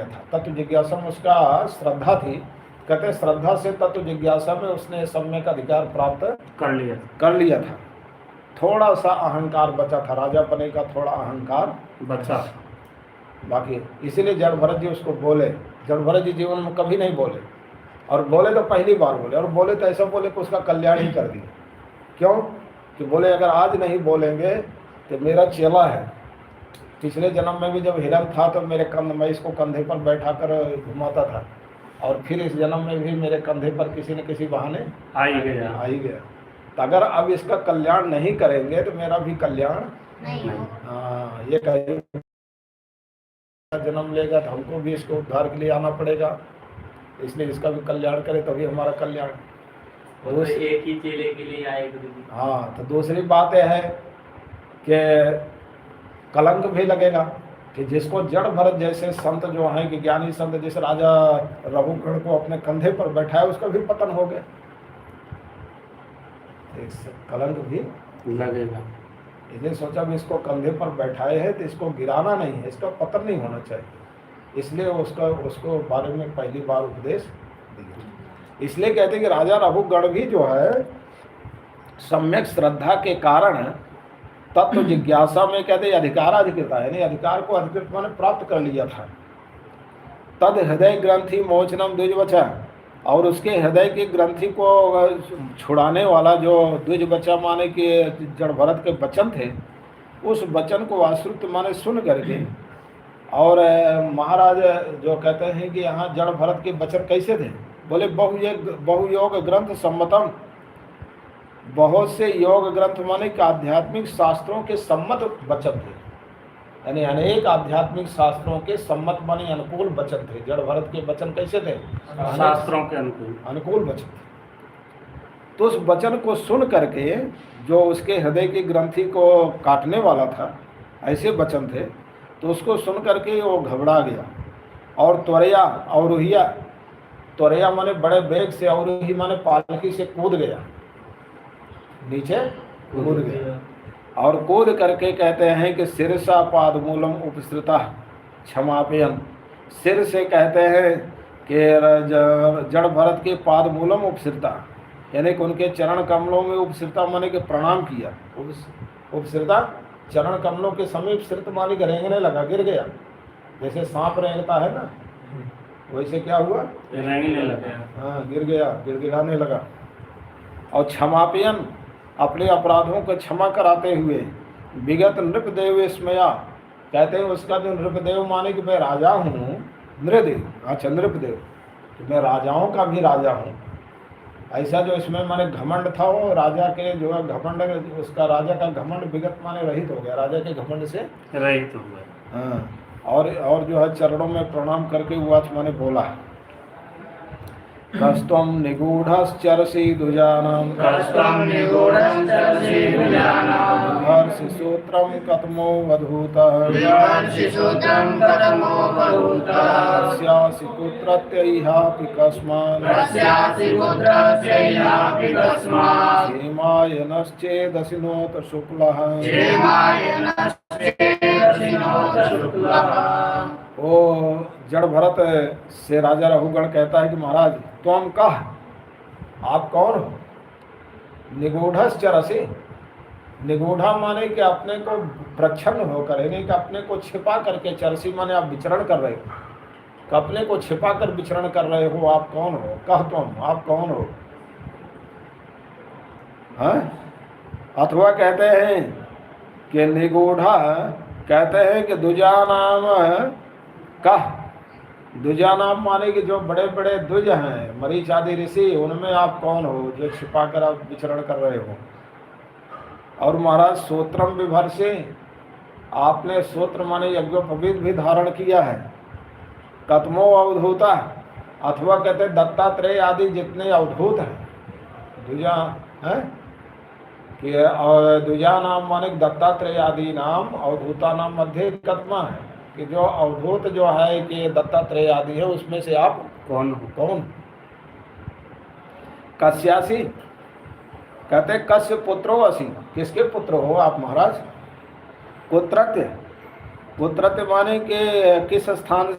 किया था। तत्व जिज्ञासा में उसका श्रद्धा थी, कहते श्रद्धा से तत्व जिज्ञासा में उसने सम्यक अधिकार प्राप्त कर लिया था। थोड़ा सा अहंकार बचा था, राजा बने का थोड़ा अहंकार बचा, बाकी इसीलिए जड़ भरत जी उसको बोले। जड़ भरत जी जीवन में कभी नहीं बोले, और बोले तो पहली बार बोले, और बोले तो ऐसा बोले कि उसका कल्याण ही कर दिया। क्यों कि बोले अगर आज नहीं बोलेंगे तो मेरा चेला है, पिछले जन्म में भी जब हिरण था तो मेरे कंधे, मैं इसको कंधे पर बैठा कर घुमाता था, और फिर इस जन्म में भी मेरे कंधे पर किसी न किसी बहाने आ ही गया। तो अगर अब इसका कल्याण नहीं करेंगे तो मेरा भी कल्याण नहीं। हाँ, ये कहे जन्म लेगा तो हमको भी इसको उद्धार के लिए आना पड़ेगा, इसलिए इसका भी कल्याण करे तभी हमारा कल्याण। तो एक ही चेले के लिए आएगा। हाँ, तो दूसरी बात यह है कि कलंक भी लगेगा कि जिसको जड़ भरत जैसे संत जो हैं कि ज्ञानी संत, जैसे राजा रघुगण को अपने कंधे पर बैठाया उसका भी पतन हो गया, कलंक भी लगेगा। इसलिए सोचा भी इसको कंधे पर बैठाए हैं तो इसको गिराना नहीं है, इसका पतन नहीं होना चाहिए, इसलिए उसको बारे में पहली बार उपदेश दिया। इसलिए कहते हैं कि राजा रघुगण भी जो है सम्यक श्रद्धा के कारण तत्व जिज्ञासा में कहते अधिकाराधिकृता है, यानी अधिकार को अधिकृत माने प्राप्त कर लिया था। तद हृदय ग्रंथि मोचनम द्विजवचा, और उसके हृदय की ग्रंथि को छुड़ाने वाला जो द्विजवचा माने कि जड़ भरत के वचन थे, उस वचन को आश्रित माने सुन करके, और महाराज जो कहते हैं कि यहाँ जड़ भरत के वचन कैसे थे, बोले बहुयोग ग्रंथ सम्मतम, बहुत से योग ग्रंथ माने कि आध्यात्मिक शास्त्रों के सम्मत वचन थे, यानी अनेक आध्यात्मिक शास्त्रों के सम्मत माने अनुकूल वचन थे। जड़ भरत के वचन कैसे थे, शास्त्रों के अनुकूल वचन थे। तो उस वचन को सुन करके जो उसके हृदय की ग्रंथि को काटने वाला था, ऐसे वचन थे, तो उसको सुन करके वो घबरा गया और त्वरया अवरोहिया, त्वरया माने बड़े वेग से, अवरोही माने पालकी से कूद गया, नीचे कूद गया, और कूद करके कहते हैं कि सिरसा पादमूलम उपसृता क्षमापयन, सिर से कहते हैं कि जड़ भरत के पादमूलम उपसृता, यानी कि उनके चरण कमलों में उपसृता माने कि प्रणाम किया। उपसृता चरण कमलों के समीप सिरत माने कि रेंगने लगा, गिर गया, जैसे सांप रेंगता है ना, वैसे क्या हुआ, रेंगने लगा। हाँ, गिर गया, गिड़गिड़ाने लगा। और क्षमापयन, अपने अपराधों को क्षमा कराते हुए, विगत नृपदेव स्मया, कहते हैं उसका जो नृपदेव माने कि मैं राजा हूँ, नृदेव, अच्छा नृपदेव, मैं राजाओं का भी राजा हूँ, ऐसा जो इसमें माने घमंड था, वो राजा के जो है घमंड, उसका राजा का घमंड विगत माने रहित हो गया, राजा के घमंड से रहित हो गया। हाँ, और जो है चरणों में प्रणाम करके उवाच माने बोला, कस्तम निगूढ़श्चरसि द्विजानां, कस्तम निगूढ़श्चरसि द्विजानां, बिभर्षि सूत्रं कतमो वधूतः, बिभर्षि सूत्रं कतमो वधूतः, कस्यासि पुत्रत्यैहापि कस्मात्, कस्यासि पुत्रस्यैहापि कस्मात्, क्षेमायनश्चेदशिनोत शुक्लः, क्षेमायनश्चेदशिनोत शुक्लः। ओ जड़ भरत से राजा रघुगण कहता है कि महाराज तुम कह, आप कौन हो। निगूढ़श्चरसि, निगूढ़ा माने कि अपने को प्रच्छन्न होकर, यानी कि अपने को छिपा करके, चरसी माने आप विचरण कर रहे हो, कि अपने को छिपा कर विचरण कर रहे हो, आप कौन हो, कह तुम, आप कौन हो। हाँ, अथवा कहते हैं कि निगूढ़ा, कहते हैं कि द्विजा नाम कह, द्विजा नाम माने कि जो बड़े बड़े द्विज हैं, मरीच आदि ऋषि, उनमें आप कौन हो जो छिपा कर आप विचरण कर रहे हो। और महाराज सूत्रम विभर्षे, आपने सूत्र माने यज्ञोपवीत भी धारण किया है। कतमो अवधूता, अथवा कहते दत्तात्रेय आदि जितने अवधूत हैं, द्विजा है कि द्विजा नाम माने दत्तात्रेय आदि नाम, अवधूता नाम मध्य कतमा है कि जो अवधूत जो है कि दत्तात्रेय आदि है, उसमें से आप कौन हो। कौन। कस्यासी, कहते कस्य पुत्रो असी, किसके पुत्र हो आप महाराज। पुत्रत्य, पुत्रत्य माने कि किस स्थान